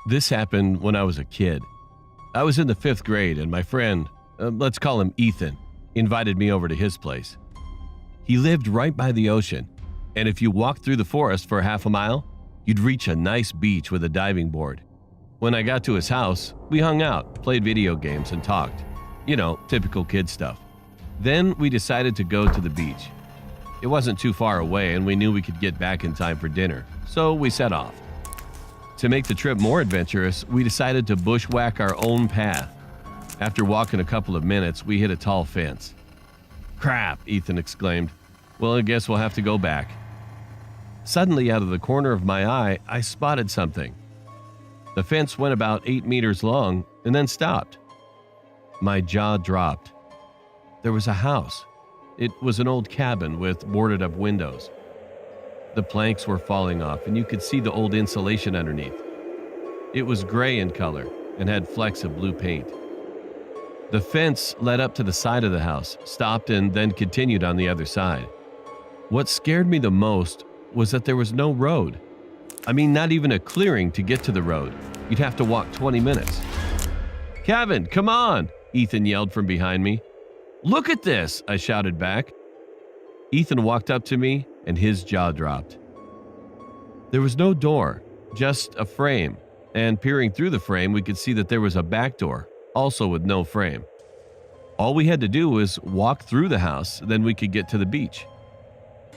This happened when I was a kid. I was in the 5th grade and my friend, let's call him Ethan, invited me over to his place. He lived right by the ocean, and if you walked through the forest for half a mile, you'd reach a nice beach with a diving board. When I got to his house, we hung out, played video games, and talked. You know, typical kid stuff. Then we decided to go to the beach. It wasn't too far away and we knew we could get back in time for dinner, so we set off. To make the trip more adventurous, we decided to bushwhack our own path. After walking a couple of minutes, we hit a tall fence. "Crap," Ethan exclaimed. "Well, I guess we'll have to go back." Suddenly, out of the corner of my eye, I spotted something. The fence went about 8 meters long and then stopped. My jaw dropped. There was a house. It was an old cabin with boarded-up windows. The planks were falling off, and you could see the old insulation underneath. It was gray in color and had flecks of blue paint. The fence led up to the side of the house, stopped, and then continued on the other side. What scared me the most was that there was no road. I mean, not even a clearing to get to the road. You'd have to walk 20 minutes. "Kevin, come on!" Ethan yelled from behind me. "Look at this!" I shouted back. Ethan walked up to me and his jaw dropped. There was no door, just a frame, and peering through the frame we could see that there was a back door, also with no frame. All we had to do was walk through the house, then we could get to the beach.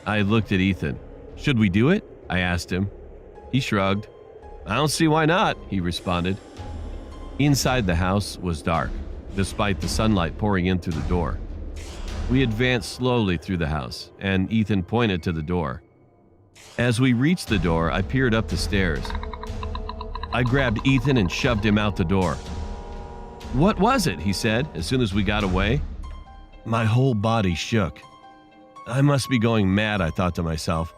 I looked at Ethan. "Should we do it?" I asked him. He shrugged. "I don't see why not," he responded. Inside the house was dark, despite the sunlight pouring in through the door. We advanced slowly through the house, and Ethan pointed to the door. As we reached the door, I peered up the stairs. I grabbed Ethan and shoved him out the door. "What was it?" he said as soon as we got away. My whole body shook. I must be going mad, I thought to myself.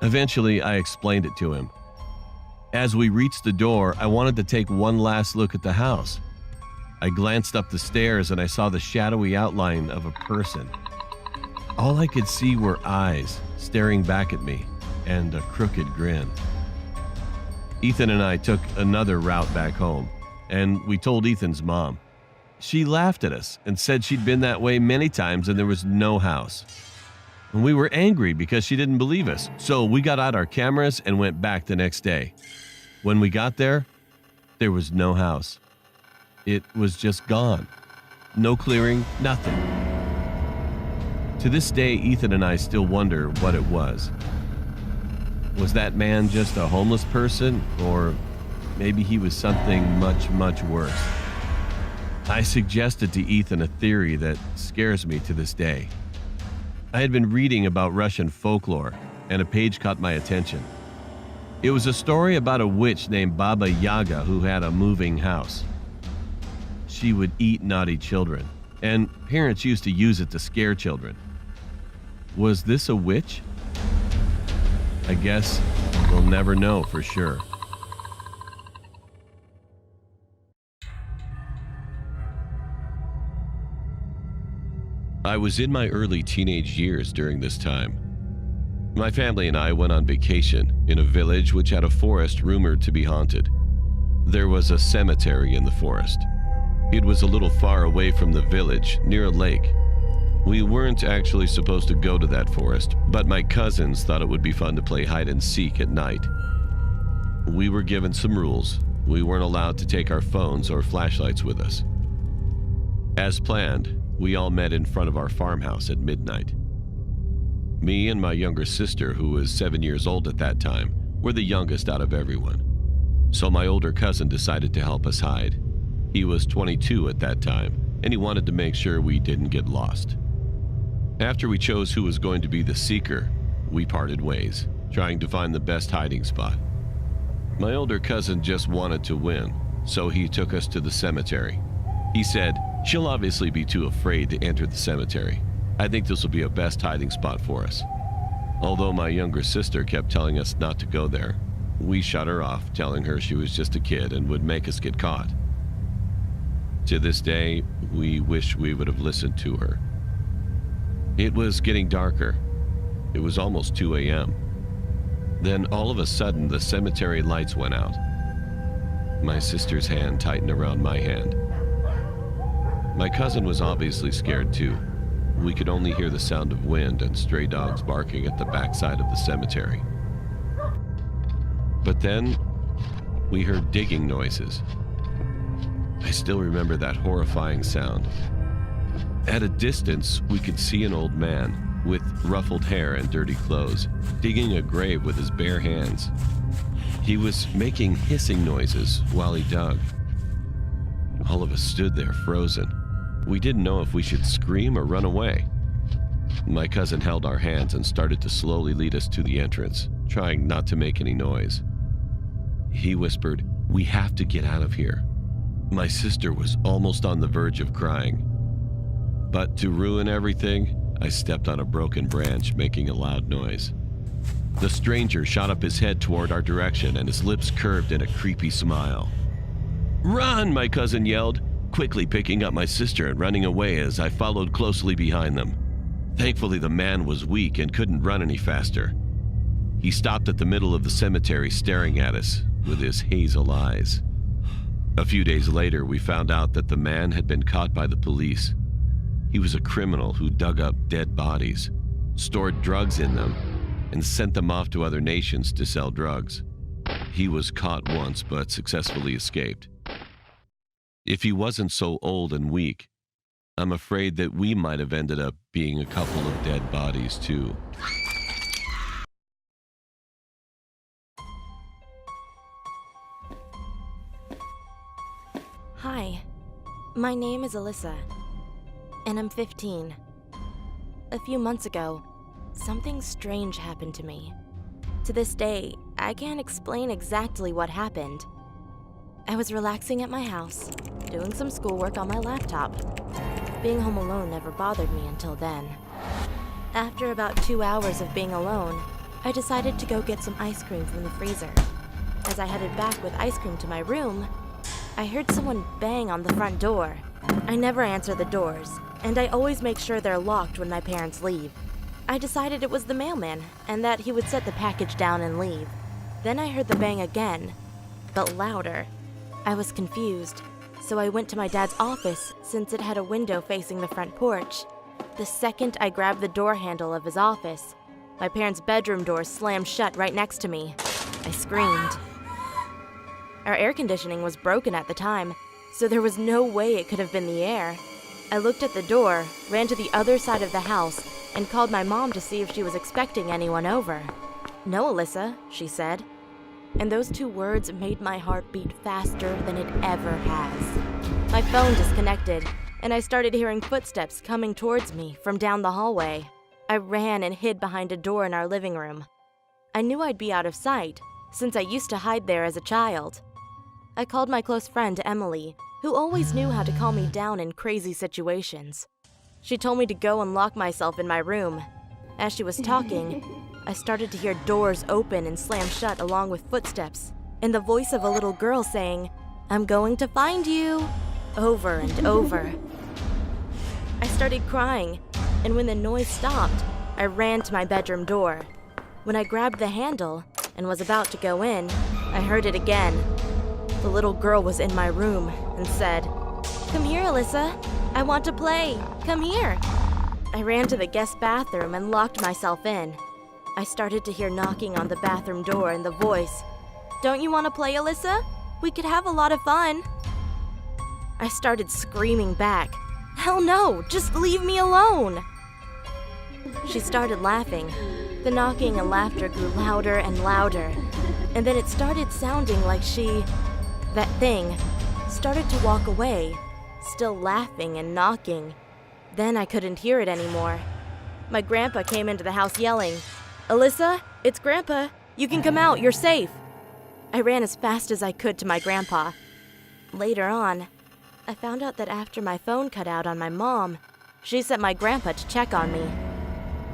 Eventually, I explained it to him. As we reached the door, I wanted to take one last look at the house. I glanced up the stairs and I saw the shadowy outline of a person. All I could see were eyes staring back at me and a crooked grin. Ethan and I took another route back home, and we told Ethan's mom. She laughed at us and said she'd been that way many times and there was no house. And we were angry because she didn't believe us, so we got out our cameras and went back the next day. When we got there was no house. It was just gone. No clearing, nothing. To this day, Ethan and I still wonder what it was. Was that man just a homeless person, or maybe he was something much, much worse? I suggested to Ethan a theory that scares me to this day. I had been reading about Russian folklore, and a page caught my attention. It was a story about a witch named Baba Yaga who had a moving house. She would eat naughty children, and parents used to use it to scare children. Was this a witch? I guess we'll never know for sure. I was in my early teenage years during this time. My family and I went on vacation in a village which had a forest rumored to be haunted. There was a cemetery in the forest. It was a little far away from the village, near a lake. We weren't actually supposed to go to that forest, but my cousins thought it would be fun to play hide and seek at night. We were given some rules. We weren't allowed to take our phones or flashlights with us. As planned, we all met in front of our farmhouse at midnight. Me and my younger sister, who was 7 years old at that time, were the youngest out of everyone. So my older cousin decided to help us hide. He was 22 at that time, and he wanted to make sure we didn't get lost. After we chose who was going to be the seeker, we parted ways, trying to find the best hiding spot. My older cousin just wanted to win, so he took us to the cemetery. He said, "She'll obviously be too afraid to enter the cemetery. I think this will be a best hiding spot for us." Although my younger sister kept telling us not to go there, we shut her off, telling her she was just a kid and would make us get caught. To this day, we wish we would have listened to her. It was getting darker. It was almost 2 a.m. Then all of a sudden, the cemetery lights went out. My sister's hand tightened around my hand. My cousin was obviously scared too. We could only hear the sound of wind and stray dogs barking at the backside of the cemetery. But then, we heard digging noises. I still remember that horrifying sound. At a distance, we could see an old man with ruffled hair and dirty clothes, digging a grave with his bare hands. He was making hissing noises while he dug. All of us stood there frozen. We didn't know if we should scream or run away. My cousin held our hands and started to slowly lead us to the entrance, trying not to make any noise. He whispered, "We have to get out of here." My sister was almost on the verge of crying. But to ruin everything, I stepped on a broken branch, making a loud noise. The stranger shot up his head toward our direction, and his lips curved in a creepy smile. "Run!" my cousin yelled, quickly picking up my sister and running away as I followed closely behind them. Thankfully, the man was weak and couldn't run any faster. He stopped at the middle of the cemetery staring at us with his hazel eyes. A few days later, we found out that the man had been caught by the police. He was a criminal who dug up dead bodies, stored drugs in them, and sent them off to other nations to sell drugs. He was caught once but successfully escaped. If he wasn't so old and weak, I'm afraid that we might have ended up being a couple of dead bodies too. Hi, my name is Alyssa, and I'm 15. A few months ago, something strange happened to me. To this day, I can't explain exactly what happened. I was relaxing at my house, doing some schoolwork on my laptop. Being home alone never bothered me until then. After about 2 hours of being alone, I decided to go get some ice cream from the freezer. As I headed back with ice cream to my room, I heard someone bang on the front door. I never answer the doors, and I always make sure they're locked when my parents leave. I decided it was the mailman, and that he would set the package down and leave. Then I heard the bang again, but louder. I was confused, so I went to my dad's office since it had a window facing the front porch. The second I grabbed the door handle of his office, my parents' bedroom door slammed shut right next to me. I screamed. Our air conditioning was broken at the time, so there was no way it could have been the air. I looked at the door, ran to the other side of the house, and called my mom to see if she was expecting anyone over. "No, Alyssa," she said. And those 2 words made my heart beat faster than it ever has. My phone disconnected, and I started hearing footsteps coming towards me from down the hallway. I ran and hid behind a door in our living room. I knew I'd be out of sight, since I used to hide there as a child. I called my close friend Emily, who always knew how to calm me down in crazy situations. She told me to go and lock myself in my room. As she was talking, I started to hear doors open and slam shut along with footsteps, and the voice of a little girl saying, "I'm going to find you," over and over. I started crying, and when the noise stopped, I ran to my bedroom door. When I grabbed the handle and was about to go in, I heard it again. The little girl was in my room and said, "Come here, Alyssa. I want to play. Come here." I ran to the guest bathroom and locked myself in. I started to hear knocking on the bathroom door and the voice, "Don't you want to play, Alyssa? We could have a lot of fun." I started screaming back, "Hell no, just leave me alone." She started laughing. The knocking and laughter grew louder and louder, and then it started sounding like that thing, started to walk away, still laughing and knocking. Then I couldn't hear it anymore. My grandpa came into the house yelling, "Alyssa, it's Grandpa. You can come out, you're safe." I ran as fast as I could to my grandpa. Later on, I found out that after my phone cut out on my mom, she sent my grandpa to check on me.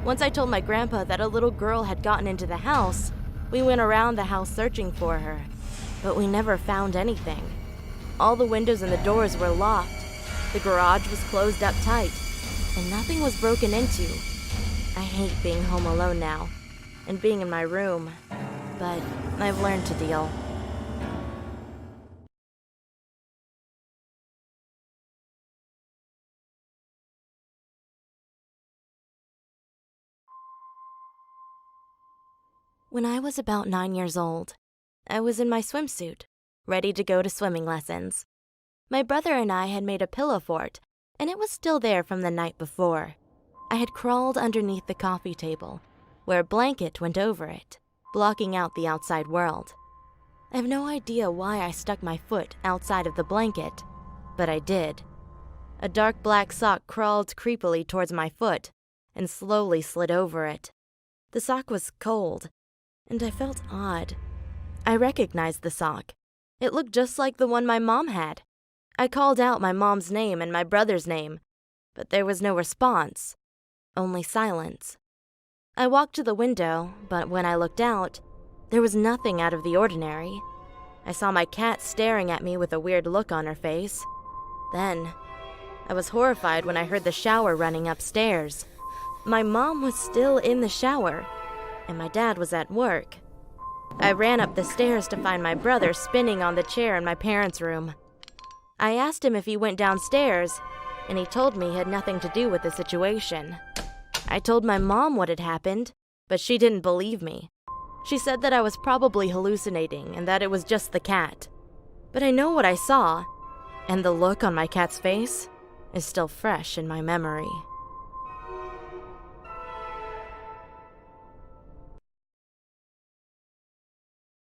Once I told my grandpa that a little girl had gotten into the house, we went around the house searching for her, but we never found anything. All the windows and the doors were locked. The garage was closed up tight, and nothing was broken into. I hate being home alone now, and being in my room, but I've learned to deal. When I was about 9 years old, I was in my swimsuit, ready to go to swimming lessons. My brother and I had made a pillow fort, and it was still there from the night before. I had crawled underneath the coffee table, where a blanket went over it, blocking out the outside world. I have no idea why I stuck my foot outside of the blanket, but I did. A dark black sock crawled creepily towards my foot and slowly slid over it. The sock was cold, and I felt odd. I recognized the sock. It looked just like the one my mom had. I called out my mom's name and my brother's name, but there was no response, only silence. I walked to the window, but when I looked out, there was nothing out of the ordinary. I saw my cat staring at me with a weird look on her face. Then, I was horrified when I heard the shower running upstairs. My mom was still in the shower, and my dad was at work. I ran up the stairs to find my brother spinning on the chair in my parents' room. I asked him if he went downstairs, and he told me he had nothing to do with the situation. I told my mom what had happened, but she didn't believe me. She said that I was probably hallucinating and that it was just the cat. But I know what I saw, and the look on my cat's face is still fresh in my memory.